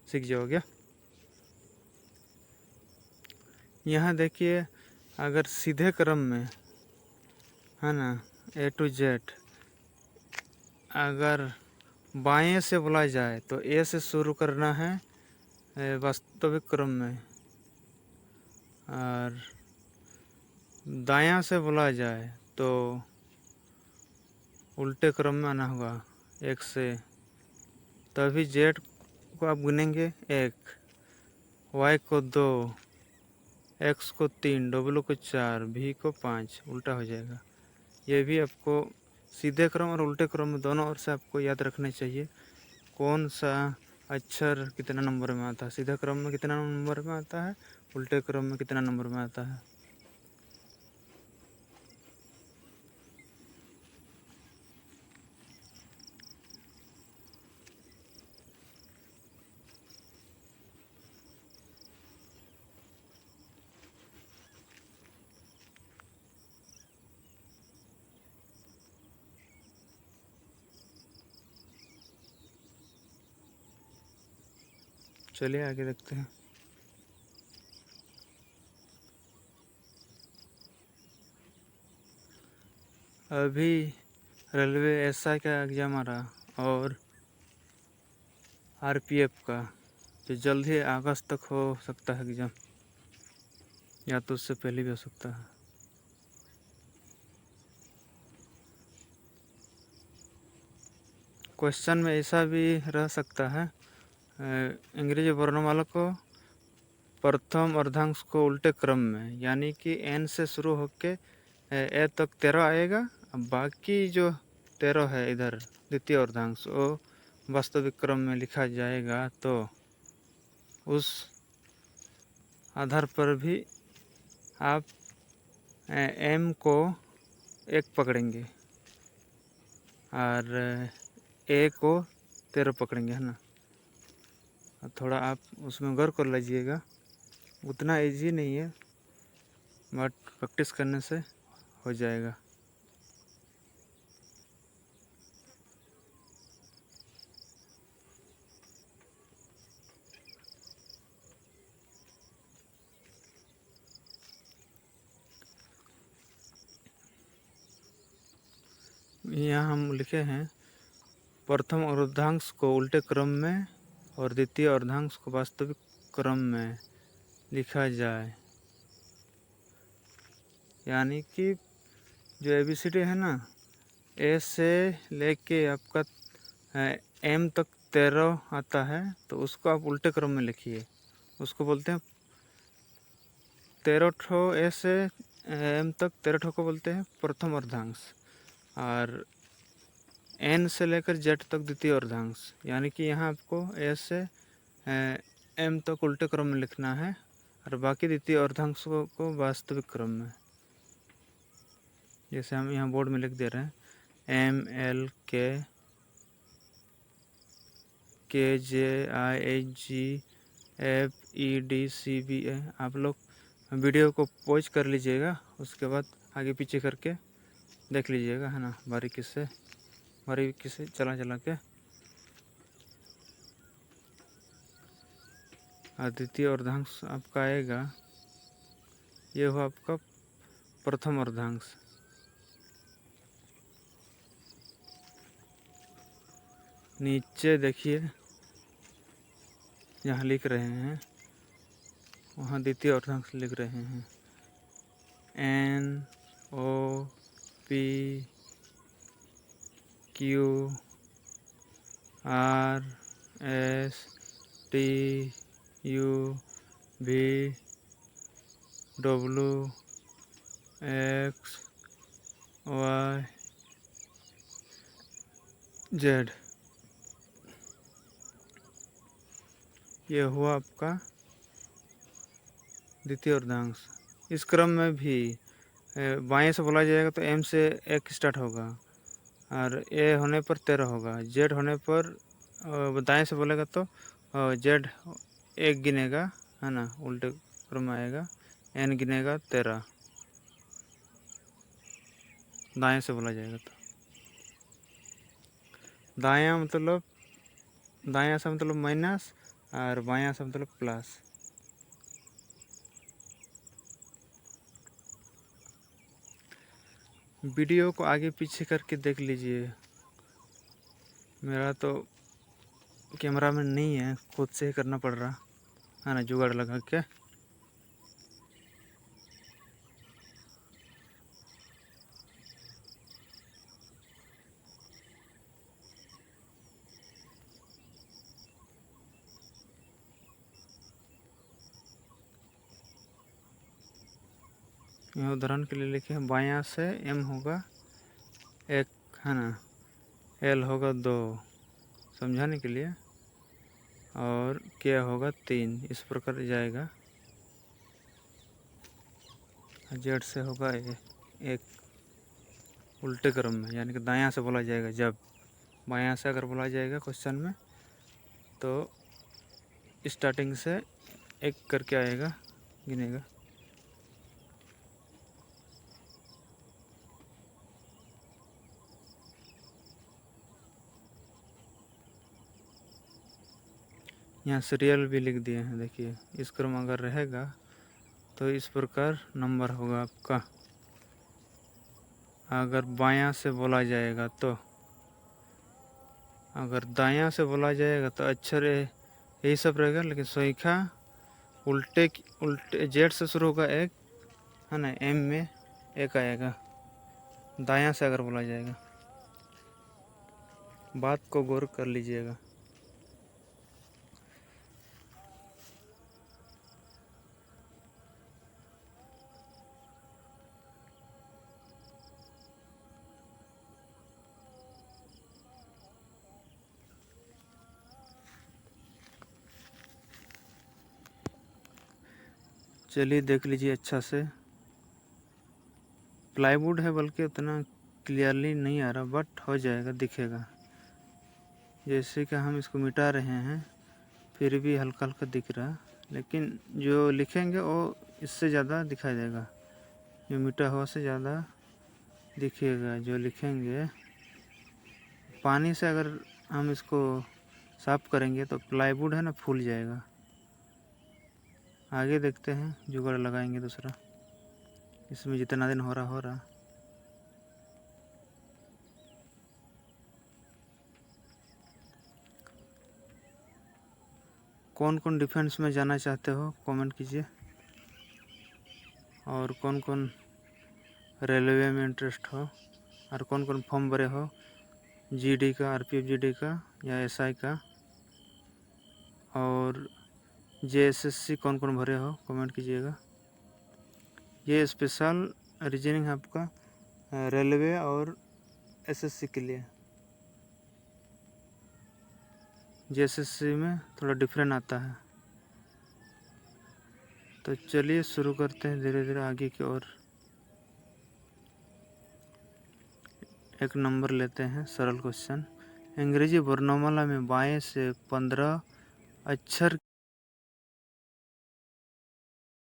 सीख जाओगे। यहाँ देखिए, अगर सीधे क्रम में है ना A to Z, अगर बाएं से बोला जाए तो A से शुरू करना है वास्तविक क्रम में, और दायां से बोला जाए तो उल्टे क्रम में आना होगा 1 से। तभी Z को आप गिनेंगे 1, Y को 2, X को 3, W को 4, V को 5, उल्टा हो जाएगा। ये भी आपको सीधे क्रम और उल्टे क्रम में दोनों ओर से आपको याद रखना चाहिए कौन सा अक्षर कितना नंबर में आता है। सीधे क्रम में कितना नंबर में आता है, उल्टे क्रम में कितना नंबर में आता है। चलिए आगे देखते हैं। अभी रेलवे एसआई का एग्ज़ाम आ रहा और आरपीएफ का, जो जल्द ही अगस्त तक हो सकता है एग्ज़ाम, या तो उससे पहले भी हो सकता है। क्वेश्चन में ऐसा भी रह सकता है, अंग्रेजी वर्णमाला को प्रथम अर्धांश को उल्टे क्रम में, यानी कि एन से शुरू होके ए तक 13 आएगा। अब बाकी जो 13 है इधर द्वितीय अर्धांश, वो वास्तविक क्रम में लिखा जाएगा। तो उस आधार पर भी आप एम को 1 पकड़ेंगे और ए को 13 पकड़ेंगे, है ना। थोड़ा आप उसमें गौर कर लीजिएगा, उतना इजी नहीं है, बट प्रैक्टिस करने से हो जाएगा। यहाँ हम लिखे हैं प्रथम अर्धांश को उल्टे क्रम में और द्वितीय अर्धांश को वास्तविक क्रम में लिखा जाए, यानी कि जो ABCD है ना, ए से लेके आपका एम तक 13 आता है, तो उसको आप उल्टे क्रम में लिखिए। उसको बोलते हैं 13 ठो, ए से एम तक 13 ठो को बोलते हैं प्रथम अर्धांश, और एन से लेकर जेड तक द्वितीय अर्धांश, यानी कि यहाँ आपको ए से एम तक उल्टे क्रम में लिखना है और बाकी द्वितीय अर्धांश को वास्तविक क्रम में। जैसे हम यहाँ बोर्ड में लिख दे रहे हैं MLK KJIHGFEDCBA। आप लोग वीडियो को पॉज कर लीजिएगा, उसके बाद आगे पीछे करके देख लीजिएगा, है ना, बारीकी से चला के। द्वितीय अर्धांश आपका आएगा, ये हुआ आपका प्रथम अर्धांश। नीचे देखिए, यहाँ लिख रहे हैं, वहाँ द्वितीय अर्धांश लिख रहे हैं NOPQRSTUVWXYZ। ये हुआ आपका द्वितीय अर्धांश। इस क्रम में भी बाएं से बोला जाएगा तो एम से 1 स्टार्ट होगा, और ए होने पर 13 होगा। जेड होने पर दाएं से बोलेगा तो जेड 1 गिनेगा, है ना, उल्टे क्रम में आएगा। एन गिनेगा 13, दाएं से बोला जाएगा तो। दायां से मतलब माइनस, और बायां से मतलब प्लस। वीडियो को आगे पीछे करके देख लीजिए। मेरा तो कैमरा में नहीं है, खुद से ही करना पड़ रहा है ना, जुगाड़ लगा के। यहाँ उदाहरण के लिए लिखे बायां से m होगा 1 है ना, l होगा 2 समझाने के लिए, और k होगा 3, इस प्रकार जाएगा। z से होगा 1 उल्टे क्रम में, यानी कि दायां से बोला जाएगा। जब बायां से अगर बोला जाएगा क्वेश्चन में तो स्टार्टिंग से 1 करके आएगा, गिनेगा। यहाँ सीरियल भी लिख दिए हैं, देखिए। इस क्रम अगर रहेगा तो इस प्रकार नंबर होगा आपका। अगर बायां से बोला जाएगा तो, अगर दायां से बोला जाएगा तो अक्षर यही सब रहेगा, लेकिन संख्या उल्टे जेड से शुरू होगा 1 है ना, m में 1 आएगा दायां से अगर बोला जाएगा। बात को गौर कर लीजिएगा। चलिए देख लीजिए अच्छा से। प्लाईवुड है, बल्कि उतना क्लियरली नहीं आ रहा, बट हो जाएगा, दिखेगा। जैसे कि हम इसको मिटा रहे हैं फिर भी हल्का हल्का दिख रहा, लेकिन जो लिखेंगे वो इससे ज़्यादा दिखाई देगा। जो मिटा हुआ से ज़्यादा दिखेगा जो लिखेंगे। पानी से अगर हम इसको साफ करेंगे तो प्लाईवुड है ना, फूल जाएगा। आगे देखते हैं, जुगाड़ लगाएंगे दूसरा। इसमें जितना दिन हो रहा। कौन कौन डिफेंस में जाना चाहते हो कमेंट कीजिए, और कौन कौन रेलवे में इंटरेस्ट हो, और कौन कौन फॉर्म भरे हो जीडी का, आरपीएफ जीडी का या एसआई का, और जेएसएससी कौन कौन भरे हो कमेंट कीजिएगा। ये स्पेशल रीजनिंग है आपका रेलवे और एसएससी के लिए। जेएसएससी में थोड़ा डिफरेंट आता है। तो चलिए शुरू करते हैं धीरे धीरे आगे की ओर। एक नंबर लेते हैं, सरल क्वेश्चन। अंग्रेजी वर्णमाला में बाएं से 15 अक्षर